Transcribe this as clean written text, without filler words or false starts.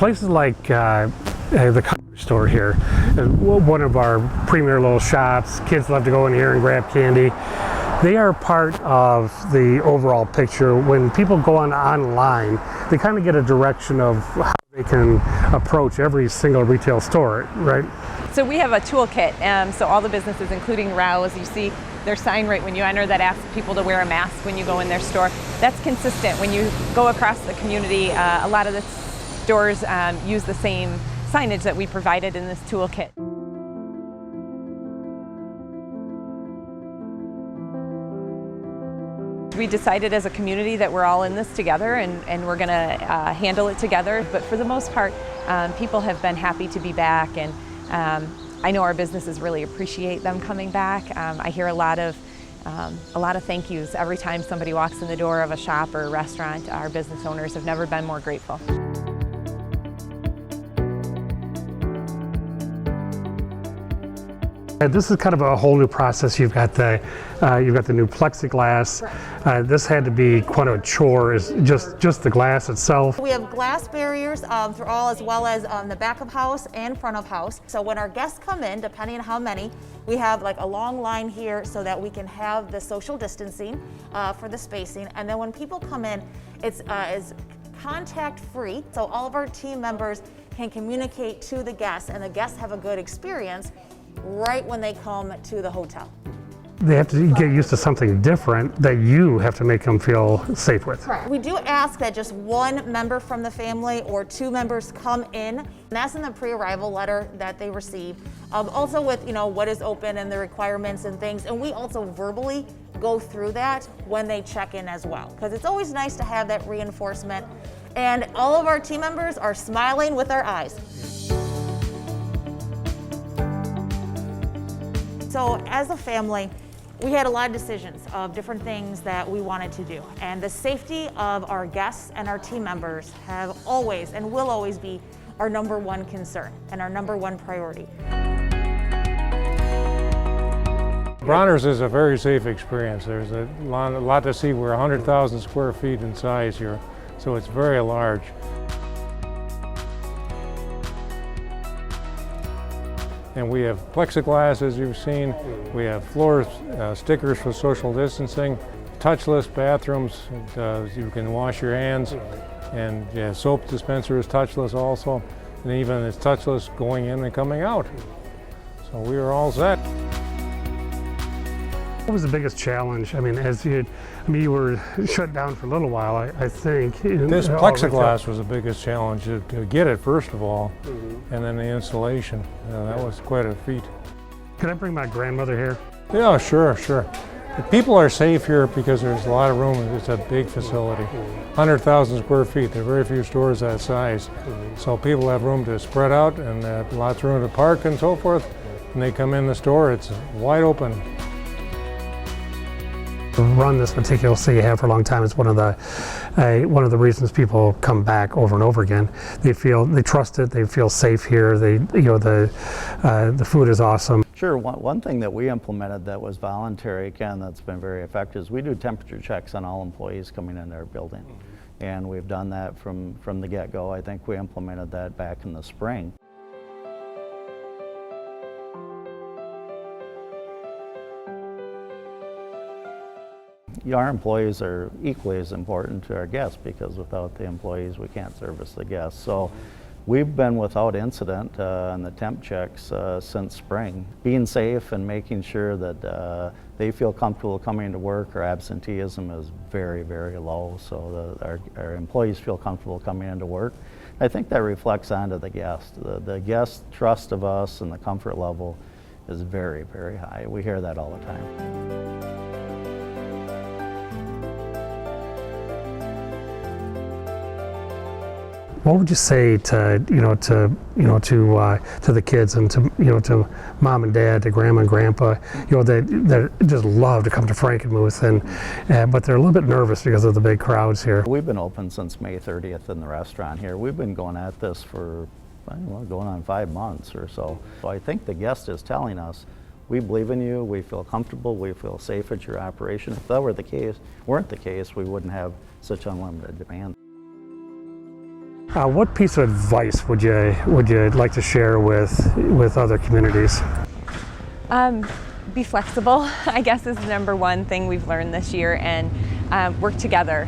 Places like the country store here, one of our premier little shops. Kids love to go in here and grab candy. They are part of the overall picture. When people go online, they kind of get a direction of how they can approach every single retail store, right? So we have a toolkit, so all the businesses, including Rouse, you see their sign right when you enter that asks people to wear a mask when you go in their store. That's consistent. When you go across the community, a lot of the stores use the same signage that we provided in this toolkit. We decided as a community that we're all in this together and we're going to handle it together. But for the most part, people have been happy to be back, and I know our businesses really appreciate them coming back. I hear a lot of thank yous every time somebody walks in the door of a shop or a restaurant. Our business owners have never been more grateful. This is kind of a whole new process. You've got the new plexiglass. This had to be quite a chore, is just the glass itself. We have glass barriers for all, as well as the back of house and front of house. So when our guests come in, depending on how many, we have like a long line here so that we can have the social distancing for the spacing. And then when people come in, it's contact free. So all of our team members can communicate to the guests, and the guests have a good experience right when they come to the hotel. They have to get used to something different that you have to make them feel safe with. Correct. We do ask that just one member from the family or two members come in, and that's in the pre-arrival letter that they receive. Also with what is open and the requirements and things, and we also verbally go through that when they check in as well, because it's always nice to have that reinforcement. And all of our team members are smiling with their eyes. So as a family, we had a lot of decisions of different things that we wanted to do. And the safety of our guests and our team members have always and will always be our number one concern and our number one priority. Bronner's is a very safe experience. There's a lot to see. We're 100,000 square feet in size here, so it's very large. And we have plexiglass, as you've seen. We have floor stickers for social distancing, touchless bathrooms. You can wash your hands, and soap dispenser is touchless also, and even it's touchless going in and coming out. So we are all set. What was the biggest challenge? I mean, you were shut down for a little while, I think. This plexiglass was the biggest challenge, to get it first of all, and then the installation. That was quite a feat. Can I bring my grandmother here? Yeah, sure. The people are safe here because there's a lot of room. It's a big facility, 100,000 square feet. There are very few stores that size. So people have room to spread out and lots of room to park and so forth. When they come in the store, it's wide open. Run this meticulous that you have for a long time is one of the reasons people come back over and over again. They trust it, they feel safe here. The food is awesome. Sure. One thing that we implemented that was voluntary, again, that's been very effective, is we do temperature checks on all employees coming into our building, and we've done that from the get-go. I think we implemented that back in the spring. Our employees are equally as important to our guests, because without the employees we can't service the guests. So we've been without incident on the temp checks since spring. Being safe and making sure that they feel comfortable coming to work. Our absenteeism is very, very low, so our employees feel comfortable coming into work. I think that reflects onto the guest. The guest trust of us and the comfort level is very, very high. We hear that all the time. What would you say to the kids and to mom and dad, to grandma and grandpa, that just love to come to Frankenmuth, but they're a little bit nervous because of the big crowds here? We've been open since May 30th in the restaurant here. We've been going at this for going on 5 months or so. So I think the guest is telling us, we believe in you, we feel comfortable, we feel safe at your operation. If that weren't the case, we wouldn't have such unlimited demand. What piece of advice would you like to share with other communities? Be flexible, I guess, is the number one thing we've learned this year, and work together.